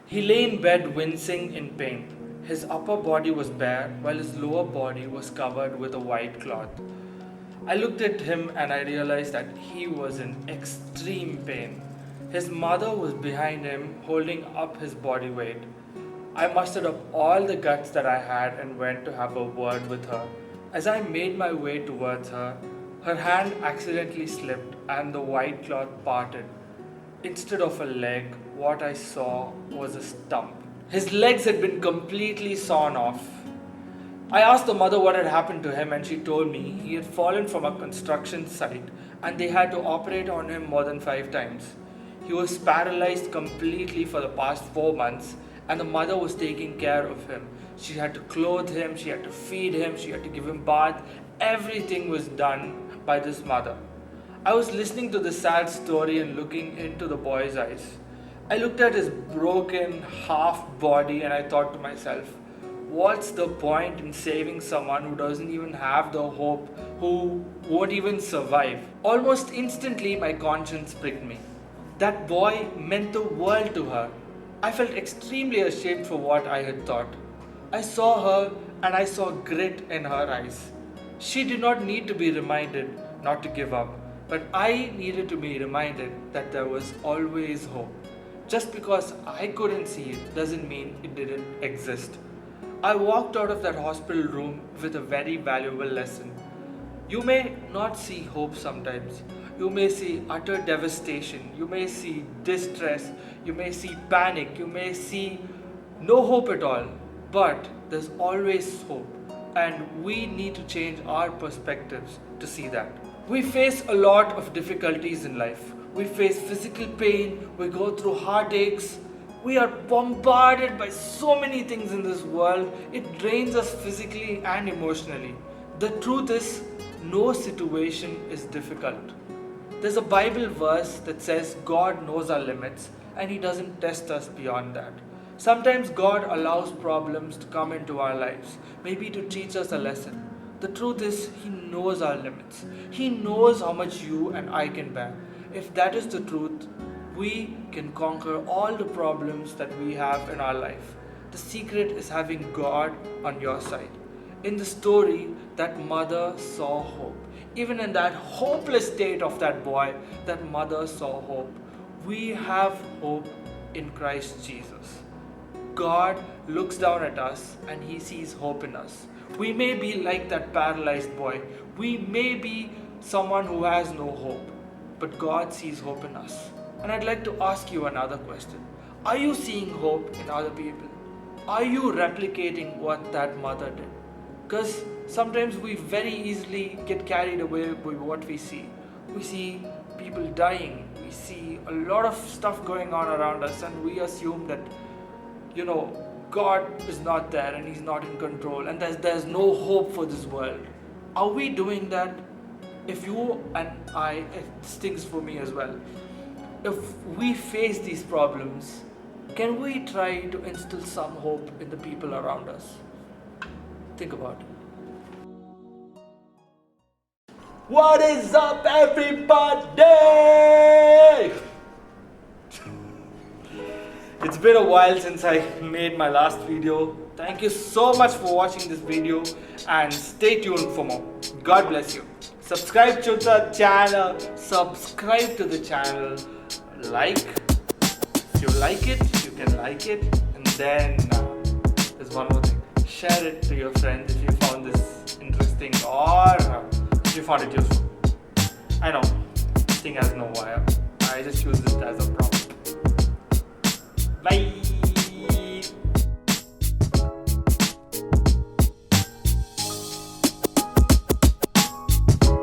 He lay in bed wincing in pain. His upper body was bare, while his lower body was covered with a white cloth. I looked at him and I realized that he was in extreme pain. His mother was behind him, holding up his body weight. I mustered up all the guts that I had and went to have a word with her. As I made my way towards her, her hand accidentally slipped and the white cloth parted. Instead of a leg, what I saw was a stump. His legs had been completely sawn off. I asked the mother what had happened to him, and she told me he had fallen from a construction site and they had to operate on him more than 5 times. He was paralyzed completely for the past 4 months, and the mother was taking care of him. She had to clothe him, she had to feed him, she had to give him bath. Everything was done by this mother. I was listening to the sad story and looking into the boy's eyes. I looked at his broken half body and I thought to myself, what's the point in saving someone who doesn't even have the hope, who won't even survive? Almost instantly, my conscience pricked me. That boy meant the world to her. I felt extremely ashamed for what I had thought. I saw her and I saw grit in her eyes. She did not need to be reminded not to give up, but I needed to be reminded that there was always hope. Just because I couldn't see it doesn't mean it didn't exist. I walked out of that hospital room with a very valuable lesson. You may not see hope sometimes. You may see utter devastation. You may see distress. You may see panic. You may see no hope at all. But there's always hope. And we need to change our perspectives to see that. We face a lot of difficulties in life. We face physical pain. We go through heartaches. We are bombarded by so many things in this world. It drains us physically and emotionally. The truth is, no situation is difficult. There's a Bible verse that says God knows our limits and He doesn't test us beyond that. Sometimes God allows problems to come into our lives, maybe to teach us a lesson. The truth is, He knows our limits. He knows how much you and I can bear. If that is the truth, we can conquer all the problems that we have in our life. The secret is having God on your side. In the story, that mother saw hope. Even in that hopeless state of that boy, that mother saw hope. We have hope in Christ Jesus. God looks down at us and He sees hope in us. We may be like that paralyzed boy. We may be someone who has no hope. But God sees hope in us. And I'd like to ask you another question. Are you seeing hope in other people? Are you replicating what that mother did? Because sometimes we very easily get carried away by what we see. We see people dying. We see a lot of stuff going on around us, and we assume that, God is not there and He's not in control and there's no hope for this world. Are we doing that? If you and I, it stings for me as well. If we face these problems, can we try to instill some hope in the people around us? Think about it. What is up, everybody? It's been a while since I made my last video. Thank you so much for watching this video and stay tuned for more. God bless you. Subscribe to the channel. Subscribe to the channel. Like. If you like it, you can like it. And then there's one more thing. Share it to your friends if you found this interesting or if you found it useful. I know, this thing has no wire. I just use it as a prop. Bye.